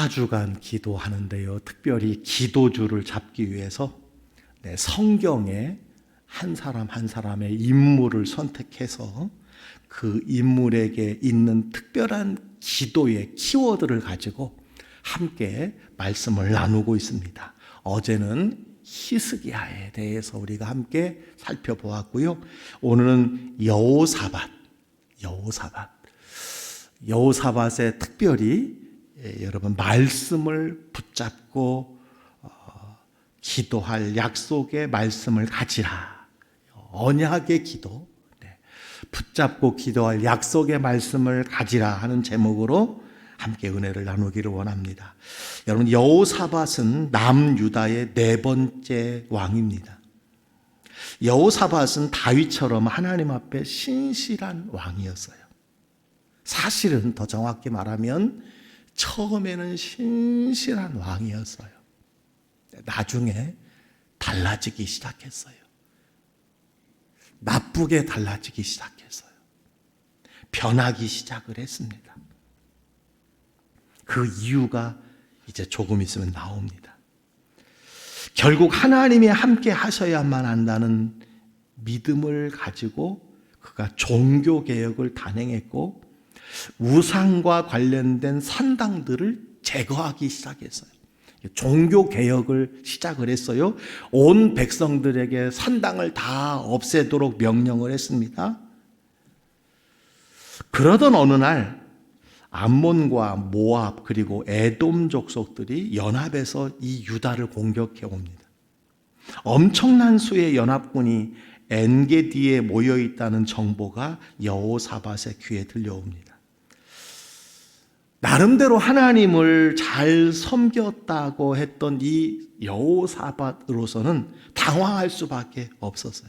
4주간 기도하는데요. 특별히 기도주를 잡기 위해서 성경에 한 사람 한 사람의 인물을 선택해서 그 인물에게 있는 특별한 기도의 키워드를 가지고 함께 말씀을 나누고 있습니다. 어제는 히스기야에 대해서 우리가 함께 살펴보았고요. 오늘은 여호사밧에 특별히 여러분 말씀을 붙잡고 기도할 약속의 말씀을 가지라. 언약의 기도, 붙잡고 기도할 약속의 말씀을 가지라 하는 제목으로 함께 은혜를 나누기를 원합니다. 여러분, 여호사밧은 남유다의 4번째 왕입니다. 여호사밧은 다윗처럼 하나님 앞에 신실한 왕이었어요. 사실은 더 정확히 말하면 처음에는 신실한 왕이었어요. 나중에 달라지기 시작했어요. 나쁘게 달라지기 시작했어요. 변하기 시작을 했습니다. 그 이유가 이제 조금 있으면 나옵니다. 결국 하나님이 함께 하셔야만 한다는 믿음을 가지고 그가 종교개혁을 단행했고 우상과 관련된 산당들을 제거하기 시작했어요. 종교개혁을 시작을 했어요. 온 백성들에게 산당을 다 없애도록 명령을 했습니다. 그러던 어느 날 암몬과 모압 그리고 에돔 족속들이 연합해서 이 유다를 공격해 옵니다. 엄청난 수의 연합군이 엔게디에 모여 있다는 정보가 여호사밧의 귀에 들려옵니다. 나름대로 하나님을 잘 섬겼다고 했던 이 여호사밧으로서는 당황할 수밖에 없었어요.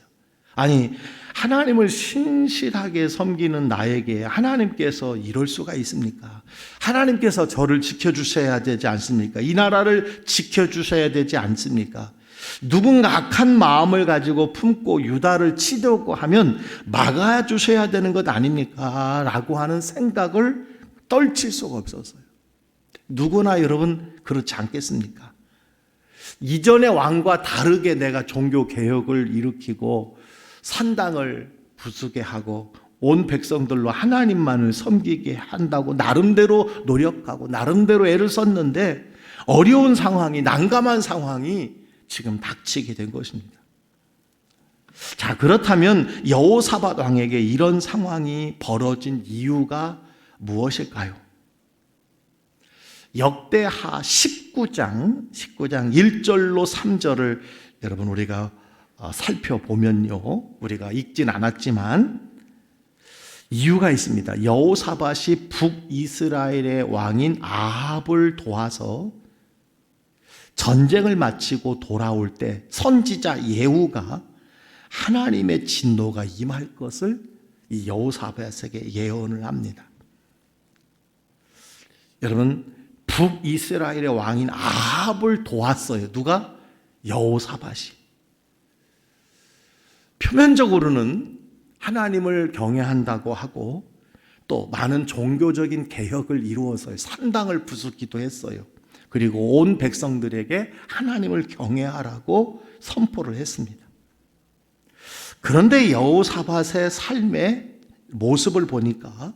아니, 하나님을 신실하게 섬기는 나에게 하나님께서 이럴 수가 있습니까? 하나님께서 저를 지켜주셔야 되지 않습니까? 이 나라를 지켜주셔야 되지 않습니까? 누군가 악한 마음을 가지고 품고 유다를 치려고 하면 막아주셔야 되는 것 아닙니까? 라고 하는 생각을 떨칠 수가 없었어요. 누구나 여러분 그렇지 않겠습니까? 이전의 왕과 다르게 내가 종교개혁을 일으키고 산당을 부수게 하고 온 백성들로 하나님만을 섬기게 한다고 나름대로 노력하고 나름대로 애를 썼는데 어려운 상황이, 난감한 상황이 지금 닥치게 된 것입니다. 자, 그렇다면 여호사밧 왕에게 이런 상황이 벌어진 이유가 무엇일까요? 역대하 19장 1절로 3절을 여러분 우리가 살펴보면요, 우리가 읽진 않았지만 이유가 있습니다. 여호사밧이 북이스라엘의 왕인 아합을 도와서 전쟁을 마치고 돌아올 때 선지자 예후가 하나님의 진노가 임할 것을 이 여호사밧에게 예언을 합니다. 여러분, 북이스라엘의 왕인 아합을 도왔어요. 누가? 여호사밧이. 표면적으로는 하나님을 경외한다고 하고 또 많은 종교적인 개혁을 이루어서 산당을 부수기도 했어요. 그리고 온 백성들에게 하나님을 경외하라고 선포를 했습니다. 그런데 여호사밧의 삶의 모습을 보니까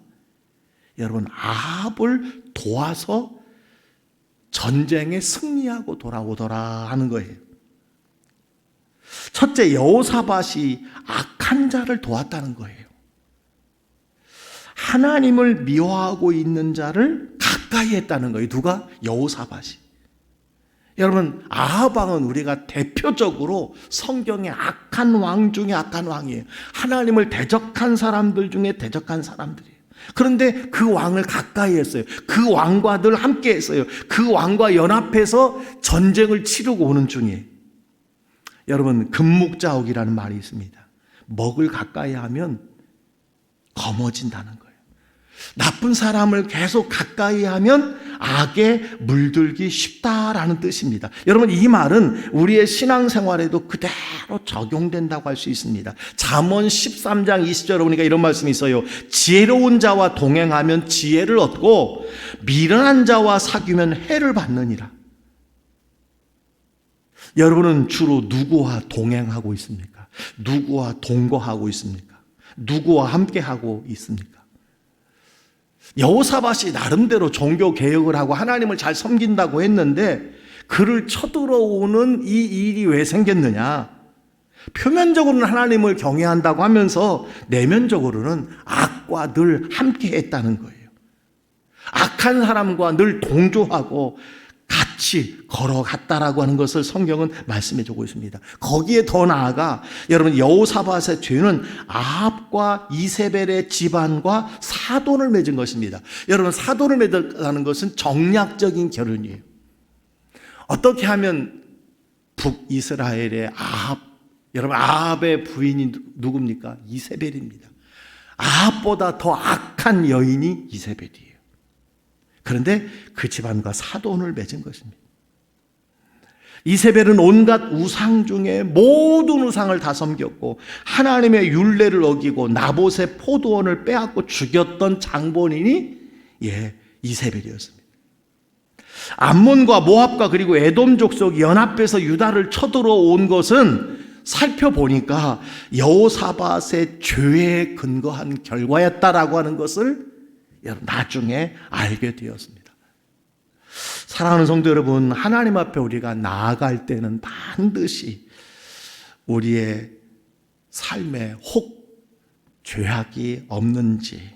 여러분, 아합을 도와서 전쟁에 승리하고 돌아오더라 하는 거예요. 첫째, 여호사밧이 악한 자를 도왔다는 거예요. 하나님을 미워하고 있는 자를 가까이 했다는 거예요. 누가? 여호사밧이. 여러분, 아합 왕은 우리가 대표적으로 성경의 악한 왕 중에 악한 왕이에요. 하나님을 대적한 사람들 중에 대적한 사람들이에요. 그런데 그 왕을 가까이 했어요. 그 왕과 늘 함께 했어요. 그 왕과 연합해서 전쟁을 치르고 오는 중이에요. 여러분, 금묵자옥이라는 말이 있습니다. 먹을 가까이 하면 검어진다는 거예요. 나쁜 사람을 계속 가까이 하면 악에 물들기 쉽다라는 뜻입니다. 여러분, 이 말은 우리의 신앙생활에도 그대로 적용된다고 할 수 있습니다. 잠언 13장 20절에 보니까 이런 말씀이 있어요. 지혜로운 자와 동행하면 지혜를 얻고 미련한 자와 사귀면 해를 받느니라. 여러분은 주로 누구와 동행하고 있습니까? 누구와 동거하고 있습니까? 누구와 함께하고 있습니까? 여호사밧이 나름대로 종교 개혁을 하고 하나님을 잘 섬긴다고 했는데 그를 쳐들어오는 이 일이 왜 생겼느냐? 표면적으로는 하나님을 경외한다고 하면서 내면적으로는 악과 늘 함께했다는 거예요. 악한 사람과 늘 동조하고 같이 걸어갔다라고 하는 것을 성경은 말씀해주고 있습니다. 거기에 더 나아가 여러분, 여호사밧의 죄는 아합과 이세벨의 집안과 사돈을 맺은 것입니다. 여러분, 사돈을 맺었다는 것은 정략적인 결혼이에요. 어떻게 하면 북이스라엘의 아합, 여러분, 아합의 부인이 누굽니까? 이세벨입니다. 아합보다 더 악한 여인이 이세벨이에요. 그런데 그 집안과 사돈을 맺은 것입니다. 이세벨은 온갖 우상 중에 모든 우상을 다 섬겼고 하나님의 율례를 어기고 나봇의 포도원을 빼앗고 죽였던 장본인이 이세벨이었습니다. 암몬과 모압과 그리고 에돔 족속이 연합해서 유다를 쳐들어온 것은 살펴보니까 여호사밧의 죄에 근거한 결과였다라고 하는 것을 나중에 알게 되었습니다. 사랑하는 성도 여러분, 하나님 앞에 우리가 나아갈 때는 반드시 우리의 삶에 혹 죄악이 없는지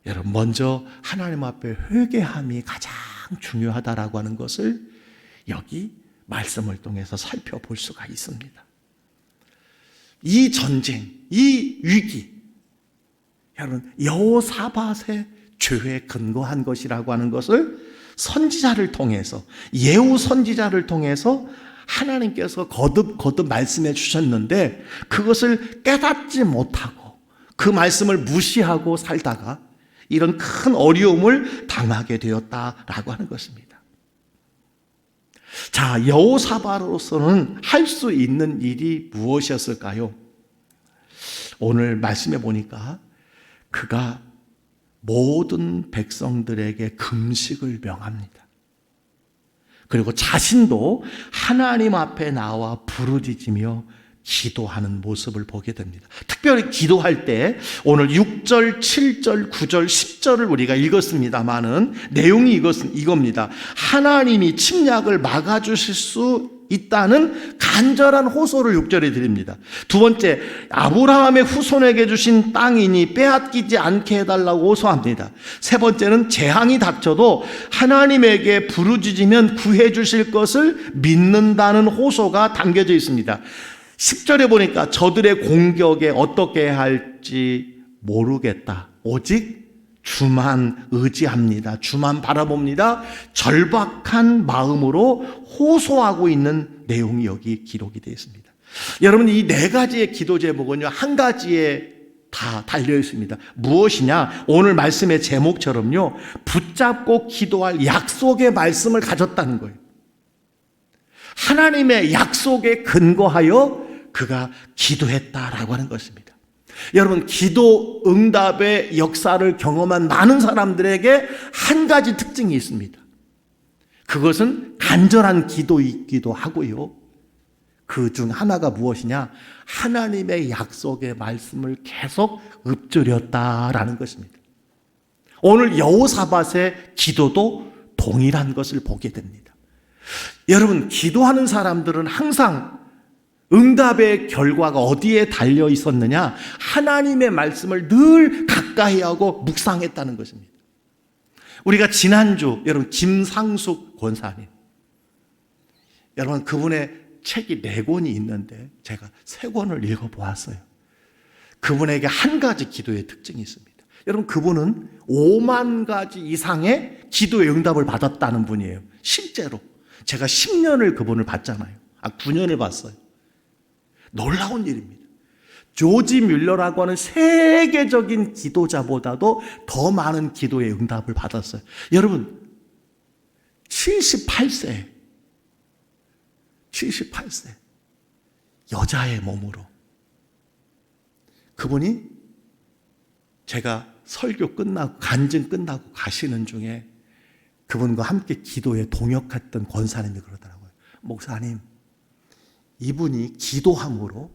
여러분 먼저 하나님 앞에 회개함이 가장 중요하다라고 하는 것을 여기 말씀을 통해서 살펴볼 수가 있습니다. 이 전쟁, 이 위기, 여러분 여호사밧의 죄에 근거한 것이라고 하는 것을 선지자를 통해서, 예후 선지자를 통해서 하나님께서 거듭 말씀해 주셨는데 그것을 깨닫지 못하고 그 말씀을 무시하고 살다가 이런 큰 어려움을 당하게 되었다라고 하는 것입니다. 자, 여호사밧으로서는 할 수 있는 일이 무엇이었을까요? 오늘 말씀해 보니까 그가 모든 백성들에게 금식을 명합니다. 그리고 자신도 하나님 앞에 나와 부르짖으며 기도하는 모습을 보게 됩니다. 특별히 기도할 때 오늘 6절, 7절, 9절, 10절을 우리가 읽었습니다마는 내용이 이겁니다. 하나님이 침략을 막아주실 수 있다는 간절한 호소를 6절에 드립니다. 두 번째, 아브라함의 후손에게 주신 땅이니 빼앗기지 않게 해달라고 호소합니다. 세 번째는 재앙이 닥쳐도 하나님에게 부르짖으면 구해 주실 것을 믿는다는 호소가 담겨져 있습니다. 10절에 보니까 저들의 공격에 어떻게 할지 모르겠다. 오직 주만 의지합니다. 주만 바라봅니다. 절박한 마음으로 호소하고 있는 내용이 여기 기록이 되어 있습니다. 여러분, 이 네 가지의 기도 제목은요, 한 가지에 다 달려 있습니다. 무엇이냐? 오늘 말씀의 제목처럼요, 붙잡고 기도할 약속의 말씀을 가졌다는 거예요. 하나님의 약속에 근거하여 그가 기도했다라고 하는 것입니다. 여러분, 기도 응답의 역사를 경험한 많은 사람들에게 한 가지 특징이 있습니다. 그것은 간절한 기도이기도 하고요. 그 중 하나가 무엇이냐? 하나님의 약속의 말씀을 계속 읊조렸다라는 것입니다. 오늘 여호사밧의 기도도 동일한 것을 보게 됩니다. 여러분, 기도하는 사람들은 항상 응답의 결과가 어디에 달려 있었느냐? 하나님의 말씀을 늘 가까이 하고 묵상했다는 것입니다. 우리가 지난주 여러분 김상숙 권사님, 여러분 그분의 책이 4권이 있는데 제가 3권을 읽어보았어요. 그분에게 한 가지 기도의 특징이 있습니다. 여러분, 그분은 5만 가지 이상의 기도의 응답을 받았다는 분이에요. 실제로 제가 10년을 그분을 봤잖아요. 9년을 봤어요. 놀라운 일입니다. 조지 뮬러라고 하는 세계적인 기도자보다도 더 많은 기도의 응답을 받았어요. 여러분, 78세 여자의 몸으로 그분이 제가 설교 끝나고 간증 끝나고 가시는 중에 그분과 함께 기도에 동역했던 권사님이 그러더라고요. 목사님, 이분이 기도함으로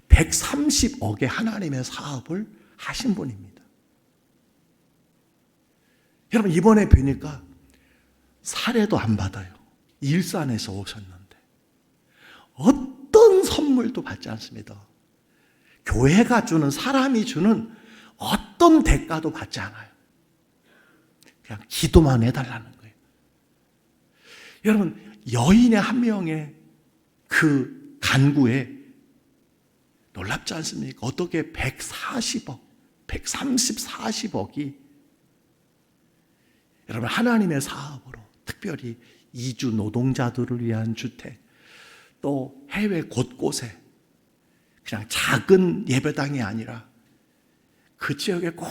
130억의 하나님의 사업을 하신 분입니다. 여러분, 이번에 뵈니까 사례도 안 받아요. 일산에서 오셨는데 어떤 선물도 받지 않습니다. 교회가 주는, 사람이 주는 어떤 대가도 받지 않아요. 그냥 기도만 해달라는 거예요. 여러분, 여인의 한 명의 그 간구에 놀랍지 않습니까? 어떻게 140억, 40억이 여러분 하나님의 사업으로 특별히 이주 노동자들을 위한 주택, 또 해외 곳곳에 그냥 작은 예배당이 아니라 그 지역에 꼭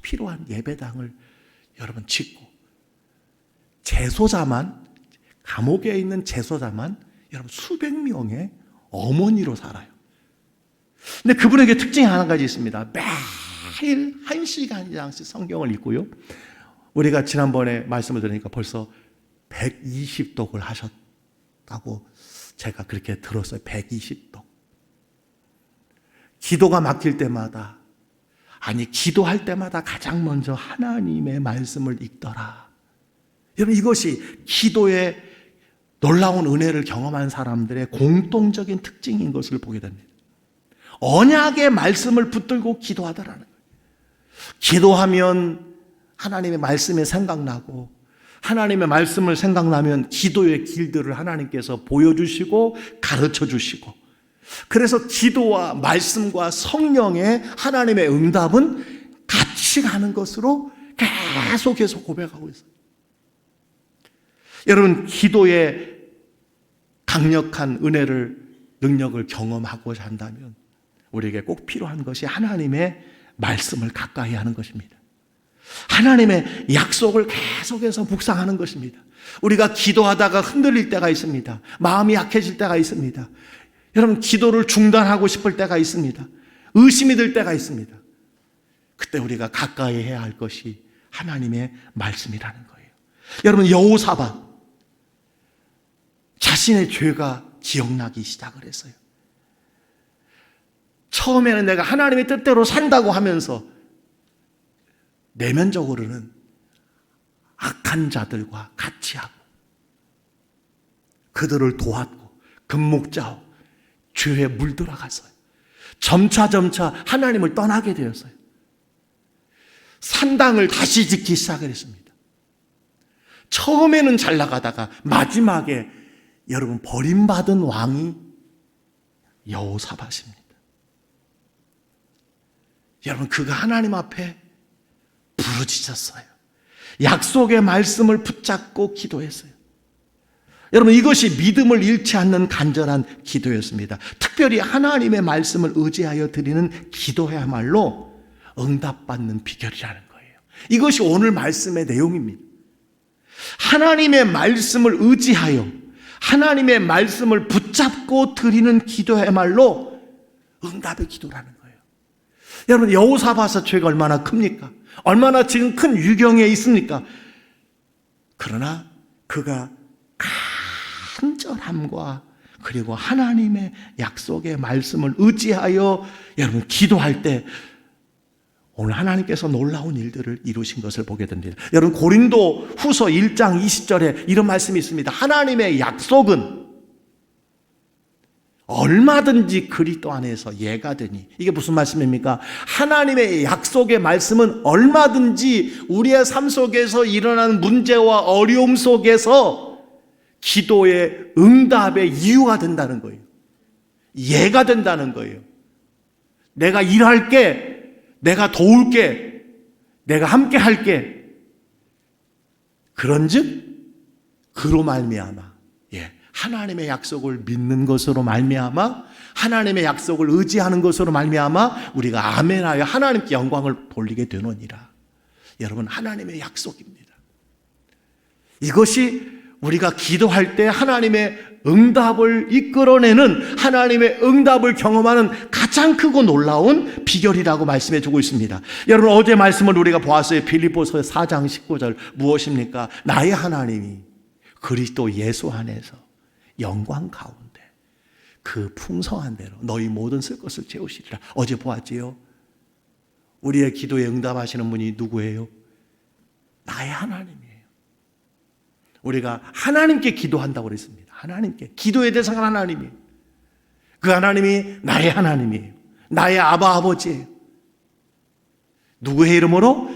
필요한 예배당을 여러분 짓고, 재소자만, 감옥에 있는 재소자만 여러분 수백 명의 어머니로 살아요. 근데 그분에게 특징이 한 가지 있습니다. 매일 1시간 이상씩 성경을 읽고요. 우리가 지난번에 말씀을 들으니까 벌써 120독을 하셨다고 제가 그렇게 들었어요. 120독. 기도가 막힐 때마다, 아니 기도할 때마다 가장 먼저 하나님의 말씀을 읽더라. 여러분, 이것이 기도의 놀라운 은혜를 경험한 사람들의 공통적인 특징인 것을 보게 됩니다. 언약의 말씀을 붙들고 기도하더라는 거예요. 기도하면 하나님의 말씀이 생각나고, 하나님의 말씀을 생각나면 기도의 길들을 하나님께서 보여주시고 가르쳐 주시고, 그래서 기도와 말씀과 성령의 하나님의 응답은 같이 가는 것으로 계속 고백하고 있어요. 여러분, 기도의 강력한 은혜를, 능력을 경험하고자 한다면 우리에게 꼭 필요한 것이 하나님의 말씀을 가까이 하는 것입니다. 하나님의 약속을 계속해서 묵상하는 것입니다. 우리가 기도하다가 흔들릴 때가 있습니다. 마음이 약해질 때가 있습니다. 여러분, 기도를 중단하고 싶을 때가 있습니다. 의심이 들 때가 있습니다. 그때 우리가 가까이 해야 할 것이 하나님의 말씀이라는 거예요. 여러분, 여호사밧 자신의 죄가 기억나기 시작을 했어요. 처음에는 내가 하나님의 뜻대로 산다고 하면서 내면적으로는 악한 자들과 같이 하고 그들을 도왔고 금목자하고 죄에 물들어갔어요. 점차 하나님을 떠나게 되었어요. 산당을 다시 짓기 시작을 했습니다. 처음에는 잘 나가다가 마지막에 여러분 버림받은 왕이 여호사밧입니다. 여러분, 그가 하나님 앞에 부르짖었어요. 약속의 말씀을 붙잡고 기도했어요. 여러분, 이것이 믿음을 잃지 않는 간절한 기도였습니다. 특별히 하나님의 말씀을 의지하여 드리는 기도야말로 응답받는 비결이라는 거예요. 이것이 오늘 말씀의 내용입니다. 하나님의 말씀을 의지하여 하나님의 말씀을 붙잡고 드리는 기도야말로 응답의 기도라는 거예요. 여러분, 여호사밧의 죄가 얼마나 큽니까? 얼마나 지금 큰 유경에 있습니까? 그러나 그가 간절함과 그리고 하나님의 약속의 말씀을 의지하여 여러분 기도할 때 오늘 하나님께서 놀라운 일들을 이루신 것을 보게 됩니다. 여러분, 고린도 후서 1장 20절에 이런 말씀이 있습니다. 하나님의 약속은 얼마든지 그리스도 안에서 예가 되니. 이게 무슨 말씀입니까? 하나님의 약속의 말씀은 얼마든지 우리의 삶 속에서 일어나는 문제와 어려움 속에서 기도의 응답의 이유가 된다는 거예요. 예가 된다는 거예요. 내가 일할게, 내가 도울게, 내가 함께 할게. 그런즉 그로 말미암아 하나님의 약속을 믿는 것으로 말미암아, 하나님의 약속을 의지하는 것으로 말미암아 우리가 아멘하여 하나님께 영광을 돌리게 되느니라. 여러분, 하나님의 약속입니다. 이것이 우리가 기도할 때 하나님의 응답을 이끌어내는, 하나님의 응답을 경험하는 가장 크고 놀라운 비결이라고 말씀해 주고 있습니다. 여러분, 어제 말씀을 우리가 보았어요. 빌립보서 4장 19절 무엇입니까? 나의 하나님이 그리스도 예수 안에서 영광 가운데 그 풍성한 대로 너희 모든 쓸 것을 채우시리라. 어제 보았지요. 우리의 기도에 응답하시는 분이 누구예요? 나의 하나님이에요. 우리가 하나님께 기도한다고 그랬습니다. 하나님께. 기도의 대상은 하나님이에요. 그 하나님이 나의 하나님이에요. 나의 아바 아버지예요. 누구의 이름으로?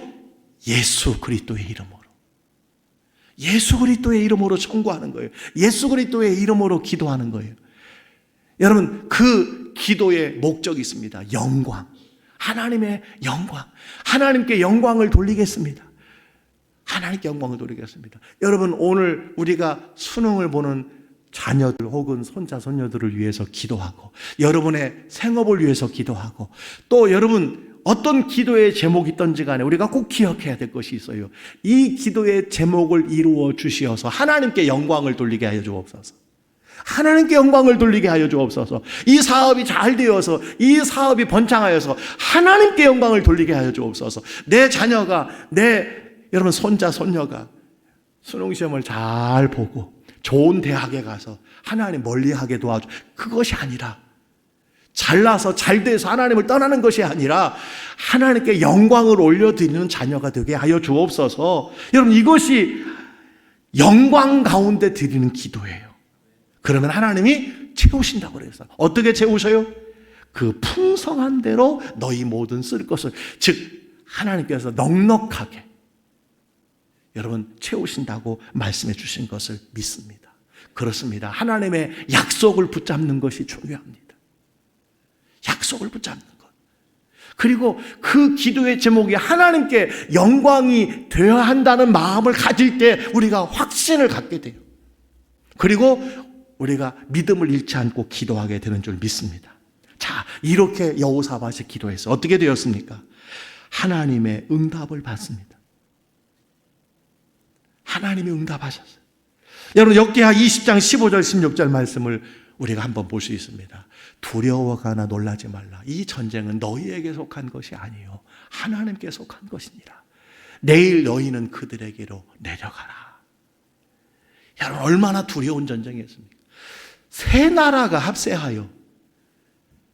예수 그리스도의 이름으로. 예수 그리스도의 이름으로 청구하는 거예요. 예수 그리스도의 이름으로 기도하는 거예요. 여러분, 그 기도의 목적이 있습니다. 영광. 하나님의 영광. 하나님께 영광을 돌리겠습니다. 하나님께 영광을 돌리겠습니다. 여러분, 오늘 우리가 수능을 보는 자녀들 혹은 손자 손녀들을 위해서 기도하고, 여러분의 생업을 위해서 기도하고, 또 여러분 어떤 기도의 제목이 있든지 간에 우리가 꼭 기억해야 될 것이 있어요. 이 기도의 제목을 이루어 주시어서 하나님께 영광을 돌리게 하여 주옵소서. 하나님께 영광을 돌리게 하여 주옵소서. 이 사업이 잘 되어서, 이 사업이 번창하여서 하나님께 영광을 돌리게 하여 주옵소서. 내 자녀가, 여러분 손자 손녀가 수능시험을 잘 보고 좋은 대학에 가서 하나님 멀리하게 도와줘. 그것이 아니라, 잘나서 잘돼서 하나님을 떠나는 것이 아니라 하나님께 영광을 올려드리는 자녀가 되게 하여 주옵소서. 여러분, 이것이 영광 가운데 드리는 기도예요. 그러면 하나님이 채우신다고 그래서. 어떻게 채우셔요? 그 풍성한 대로 너희 모든 쓸 것을, 즉 하나님께서 넉넉하게 여러분 채우신다고 말씀해 주신 것을 믿습니다. 그렇습니다. 하나님의 약속을 붙잡는 것이 중요합니다. 약속을 붙잡는 것. 그리고 그 기도의 제목이 하나님께 영광이 되어야 한다는 마음을 가질 때 우리가 확신을 갖게 돼요. 그리고 우리가 믿음을 잃지 않고 기도하게 되는 줄 믿습니다. 자, 이렇게 여호사밧이 기도해서 어떻게 되었습니까? 하나님의 응답을 받습니다. 하나님이 응답하셨어요. 여러분, 역대하 20장 15절 16절 말씀을 우리가 한번 볼 수 있습니다. 두려워하거나 놀라지 말라. 이 전쟁은 너희에게 속한 것이 아니요 하나님께 속한 것이니라. 내일 너희는 그들에게로 내려가라. 여러분, 얼마나 두려운 전쟁이었습니까? 세 나라가 합세하여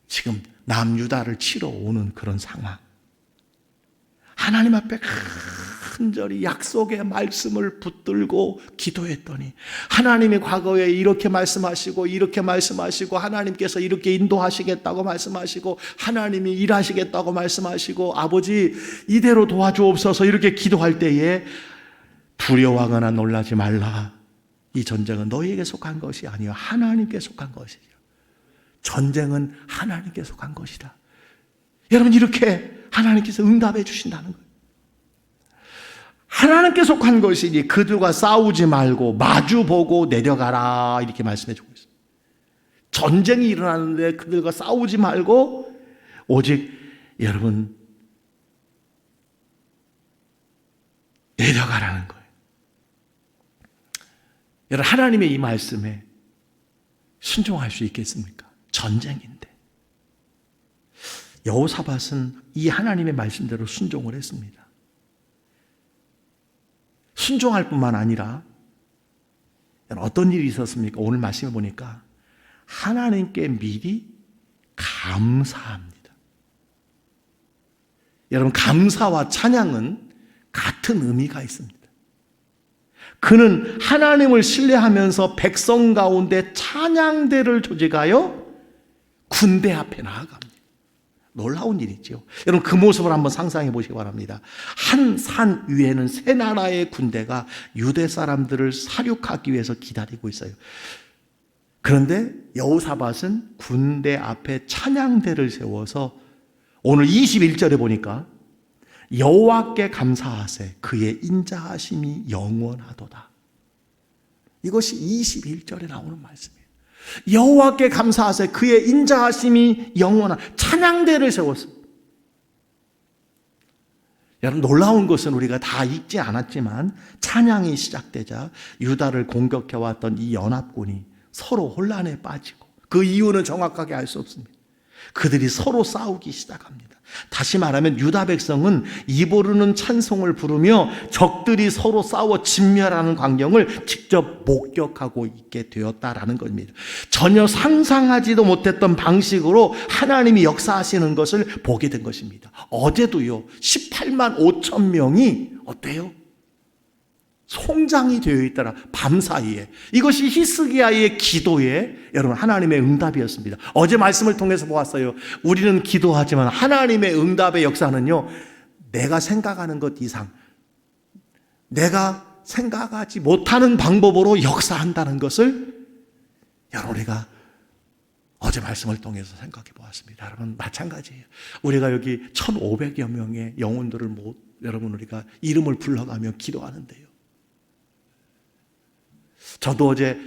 지금 남유다를 치러 오는 그런 상황. 하나님 앞에 간절히 약속의 말씀을 붙들고 기도했더니 하나님이 과거에 이렇게 말씀하시고 이렇게 말씀하시고 하나님께서 이렇게 인도하시겠다고 말씀하시고 하나님이 일하시겠다고 말씀하시고 아버지 이대로 도와주옵소서 이렇게 기도할 때에 두려워하거나 놀라지 말라. 이 전쟁은 너희에게 속한 것이 아니요 하나님께 속한 것이다. 전쟁은 하나님께 속한 것이다. 여러분, 이렇게 하나님께서 응답해 주신다는 거예요. 하나님께 속한 것이니 그들과 싸우지 말고 마주보고 내려가라 이렇게 말씀해 주고 있어요. 전쟁이 일어나는데 그들과 싸우지 말고 오직 여러분 내려가라는 거예요. 여러분, 하나님의 이 말씀에 순종할 수 있겠습니까? 전쟁인데. 여호사밧은 이 하나님의 말씀대로 순종을 했습니다. 순종할 뿐만 아니라 어떤 일이 있었습니까? 오늘 말씀을 보니까 하나님께 미리 감사합니다. 여러분, 감사와 찬양은 같은 의미가 있습니다. 그는 하나님을 신뢰하면서 백성 가운데 찬양대를 조직하여 군대 앞에 나아갑니다. 놀라운 일이죠. 여러분, 그 모습을 한번 상상해 보시기 바랍니다. 한 산 위에는 세 나라의 군대가 유대 사람들을 사륙하기 위해서 기다리고 있어요. 그런데 여호사밧은 군대 앞에 찬양대를 세워서 오늘 21절에 보니까 여호와께 감사하세 그의 인자하심이 영원하도다. 이것이 21절에 나오는 말씀이에요. 여호와께 감사하세 그의 인자하심이 영원한 찬양대를 세웠습니다. 여러분 놀라운 것은 우리가 다 읽지 않았지만 찬양이 시작되자 유다를 공격해왔던 이 연합군이 서로 혼란에 빠지고 그 이유는 정확하게 알 수 없습니다. 그들이 서로 싸우기 시작합니다. 다시 말하면 유다 백성은 입으로는 찬송을 부르며 적들이 서로 싸워 진멸하는 광경을 직접 목격하고 있게 되었다라는 겁니다. 전혀 상상하지도 못했던 방식으로 하나님이 역사하시는 것을 보게 된 것입니다. 어제도요 18만 5천 명이 어때요? 송장이 되어 있더라. 밤사이에. 이것이 히스기야의 기도에 여러분 하나님의 응답이었습니다. 어제 말씀을 통해서 보았어요. 우리는 기도하지만 하나님의 응답의 역사는요, 내가 생각하는 것 이상, 내가 생각하지 못하는 방법으로 역사한다는 것을 여러분 우리가 어제 말씀을 통해서 생각해 보았습니다. 여러분 마찬가지예요. 우리가 여기 1,500여 명의 영혼들을 여러분 우리가 이름을 불러가며 기도하는데요. 저도 어제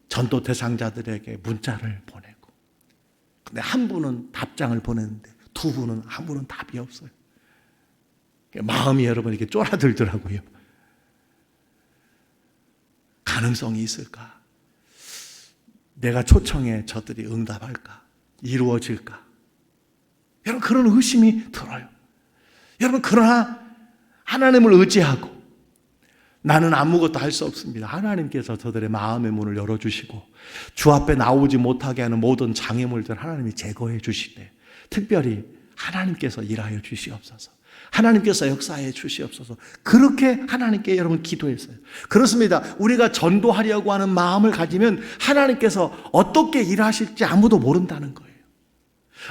전도 대상자들에게 문자를 보내고, 근데 한 분은 답장을 보냈는데 두 분은 아무런 답이 없어요. 마음이 여러분 이렇게 쫄아들더라고요. 가능성이 있을까? 내가 초청해 저들이 응답할까? 이루어질까? 여러분 그런 의심이 들어요. 여러분 그러나 하나님을 의지하고 나는 아무것도 할 수 없습니다. 하나님께서 저들의 마음의 문을 열어주시고 주 앞에 나오지 못하게 하는 모든 장애물들 하나님이 제거해 주시되 특별히 하나님께서 일하여 주시옵소서. 하나님께서 역사해 주시옵소서. 그렇게 하나님께 여러분 기도했어요. 그렇습니다. 우리가 전도하려고 하는 마음을 가지면 하나님께서 어떻게 일하실지 아무도 모른다는 거예요.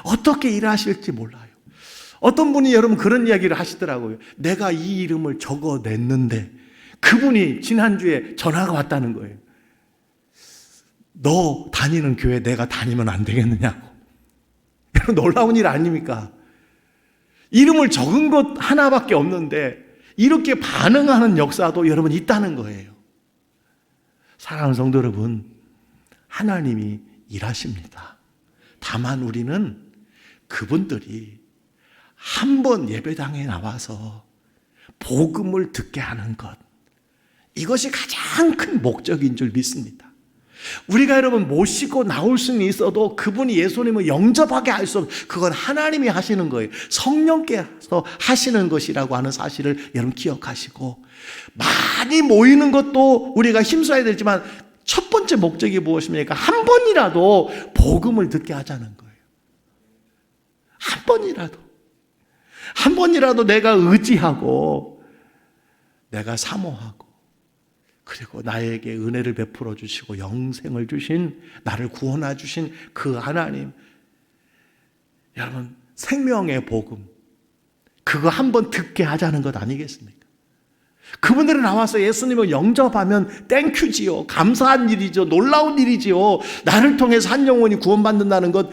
어떻게 일하실지 몰라요. 어떤 분이 여러분 그런 이야기를 하시더라고요. 내가 이 이름을 적어냈는데 그분이 지난주에 전화가 왔다는 거예요. 너 다니는 교회 내가 다니면 안 되겠느냐고. 여러분 놀라운 일 아닙니까? 이름을 적은 것 하나밖에 없는데 이렇게 반응하는 역사도 여러분 있다는 거예요. 사랑하는 성도 여러분, 하나님이 일하십니다. 다만 우리는 그분들이 한 번 예배당에 나와서 복음을 듣게 하는 것, 이것이 가장 큰 목적인 줄 믿습니다. 우리가 여러분 모시고 나올 수는 있어도 그분이 예수님을 영접하게 할 수 없어요. 그건 하나님이 하시는 거예요. 성령께서 하시는 것이라고 하는 사실을 여러분 기억하시고, 많이 모이는 것도 우리가 힘써야 되지만 첫 번째 목적이 무엇입니까? 한 번이라도 복음을 듣게 하자는 거예요. 한 번이라도 내가 의지하고 내가 사모하고 그리고 나에게 은혜를 베풀어 주시고 영생을 주신, 나를 구원해 주신 그 하나님, 여러분 생명의 복음, 그거 한번 듣게 하자는 것 아니겠습니까? 그분들이 나와서 예수님을 영접하면 땡큐지요, 감사한 일이죠, 놀라운 일이지요. 나를 통해서 한 영혼이 구원받는다는 것,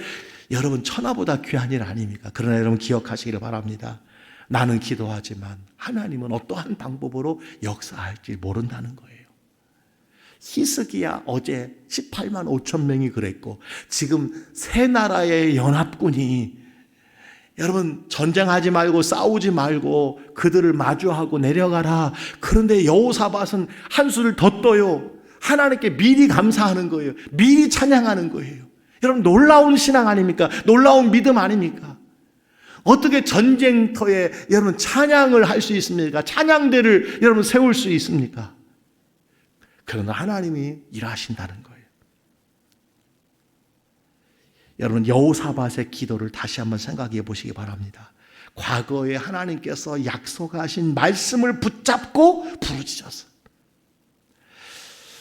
여러분 천하보다 귀한 일 아닙니까? 그러나 여러분 기억하시기를 바랍니다. 나는 기도하지만 하나님은 어떠한 방법으로 역사할지 모른다는 거예요. 히스기야 어제 18만 5천 명이 그랬고, 지금 세 나라의 연합군이 여러분 전쟁하지 말고 싸우지 말고 그들을 마주하고 내려가라. 그런데 여호사밧은 한 수를 더 떠요. 하나님께 미리 감사하는 거예요. 미리 찬양하는 거예요. 여러분 놀라운 신앙 아닙니까? 놀라운 믿음 아닙니까? 어떻게 전쟁터에 여러분 찬양을 할 수 있습니까? 찬양대를 여러분 세울 수 있습니까? 그러나 하나님이 일하신다는 거예요. 여러분 여호사밧의 기도를 다시 한번 생각해 보시기 바랍니다. 과거에 하나님께서 약속하신 말씀을 붙잡고 부르짖었어요.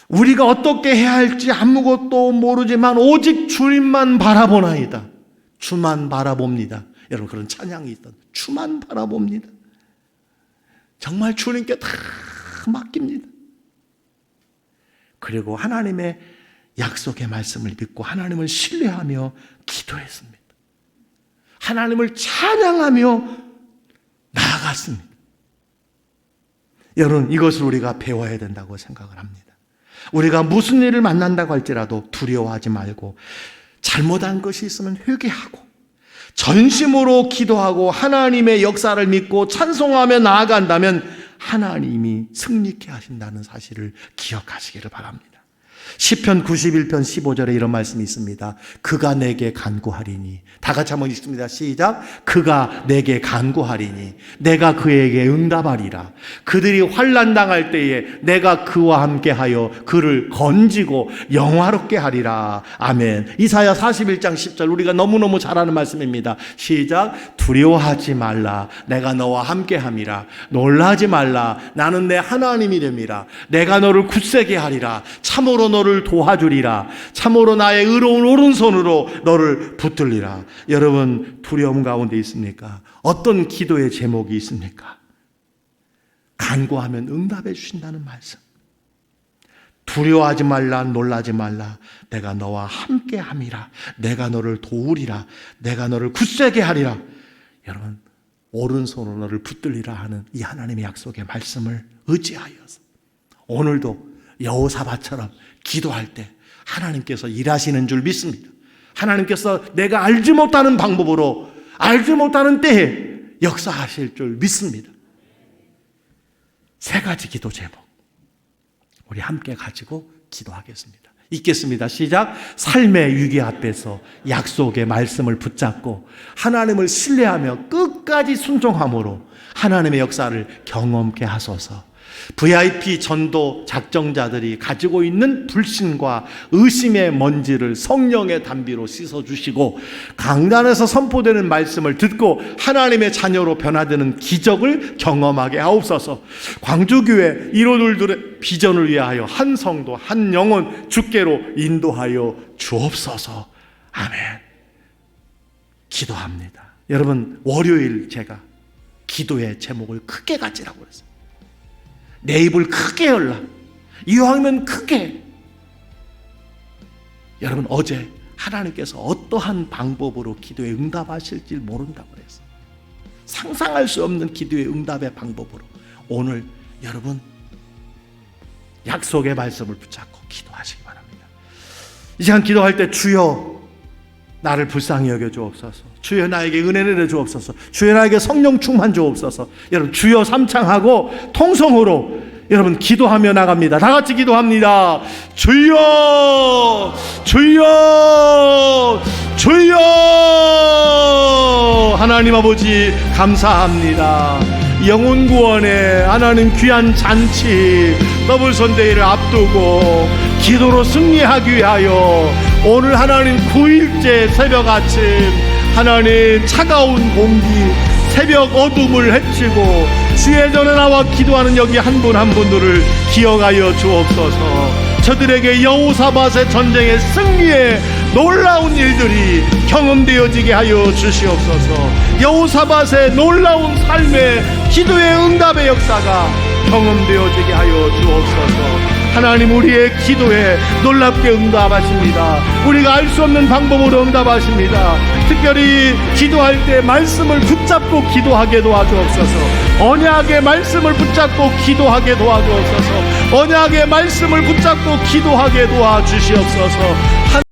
우리가 어떻게 해야 할지 아무것도 모르지만 오직 주님만 바라보나이다. 주만 바라봅니다. 여러분 그런 찬양이 있던, 주만 바라봅니다. 정말 주님께 다 맡깁니다. 그리고 하나님의 약속의 말씀을 믿고 하나님을 신뢰하며 기도했습니다. 하나님을 찬양하며 나아갔습니다. 여러분 이것을 우리가 배워야 된다고 생각을 합니다. 우리가 무슨 일을 만난다고 할지라도 두려워하지 말고 잘못한 것이 있으면 회개하고 전심으로 기도하고 하나님의 역사를 믿고 찬송하며 나아간다면 하나님이 승리케 하신다는 사실을 기억하시기를 바랍니다. 시편 91편 15절에 이런 말씀이 있습니다. 그가 내게 간구하리니, 다 같이 한번 읽습니다. 시작. 그가 내게 간구하리니 내가 그에게 응답하리라. 그들이 환난 당할 때에 내가 그와 함께하여 그를 건지고 영화롭게 하리라. 아멘. 이사야 41장 10절, 우리가 너무너무 잘 아는 말씀입니다. 시작. 두려워하지 말라. 내가 너와 함께함이라. 놀라지 말라. 나는 내 하나님이 됨이라. 내가 너를 굳세게 하리라. 참으로 너를 도와주리라. 참으로 나의 의로운 오른손으로 너를 붙들리라. 여러분, 두려움 가운데 있습니까? 어떤 기도의 제목이 있습니까? 간구하면 응답해 주신다는 말씀. 두려워하지 말라, 놀라지 말라. 내가 너와 함께 함이라. 내가 너를 도우리라. 내가 너를 굳세게 하리라. 여러분, 오른손으로 너를 붙들리라 하는 이 하나님의 약속의 말씀을 의지하여서 오늘도 여호사밧처럼 기도할 때 하나님께서 일하시는 줄 믿습니다. 하나님께서 내가 알지 못하는 방법으로 알지 못하는 때에 역사하실 줄 믿습니다. 세 가지 기도 제목 우리 함께 가지고 기도하겠습니다. 읽겠습니다. 시작. 삶의 위기 앞에서 약속의 말씀을 붙잡고 하나님을 신뢰하며 끝까지 순종함으로 하나님의 역사를 경험케 하소서. VIP 전도 작정자들이 가지고 있는 불신과 의심의 먼지를 성령의 단비로 씻어주시고 강단에서 선포되는 말씀을 듣고 하나님의 자녀로 변화되는 기적을 경험하게 하옵소서. 광주교회 일호들의 비전을 위하여 한 성도 한 영혼 주께로 인도하여 주옵소서. 아멘. 기도합니다. 여러분, 월요일 제가 기도의 제목을 크게 가지라고 그랬어요. 내 입을 크게 열라. 이왕이면 크게. 여러분, 어제 하나님께서 어떠한 방법으로 기도에 응답하실지 모른다고 그랬어요. 상상할 수 없는 기도의 응답의 방법으로 오늘 여러분 약속의 말씀을 붙잡고 기도하시기 바랍니다. 이 시간 기도할 때 주여 나를 불쌍히 여겨 주옵소서. 주여 나에게 은혜 내려 주옵소서. 주여 나에게 성령 충만 주옵소서. 여러분, 주여 삼창하고 통성으로 여러분 기도하며 나갑니다. 다 같이 기도합니다. 주여, 주여, 주여. 하나님 아버지 감사합니다. 영혼 구원의 하나님 귀한 잔치 더블 선데이를 앞두고 기도로 승리하기 위하여 오늘 하나님 9일째 새벽 아침 하나님 차가운 공기 새벽 어둠을 헤치고 주의 전에 나와 기도하는 여기 한 분 한 분들을 기억하여 주옵소서. 저들에게 여호사밧의 전쟁의 승리의 놀라운 일들이 경험되어지게 하여 주시옵소서. 여호사밧의 놀라운 삶의 기도의 응답의 역사가 경험되어지게 하여 주옵소서. 하나님, 우리의 기도에 놀랍게 응답하십니다. 우리가 알 수 없는 방법으로 응답하십니다. 특별히 기도할 때 말씀을 붙잡고 기도하게 도와주옵소서. 언약의 말씀을 붙잡고 기도하게 도와주옵소서. 언약의 말씀을 붙잡고 기도하게 도와주시옵소서.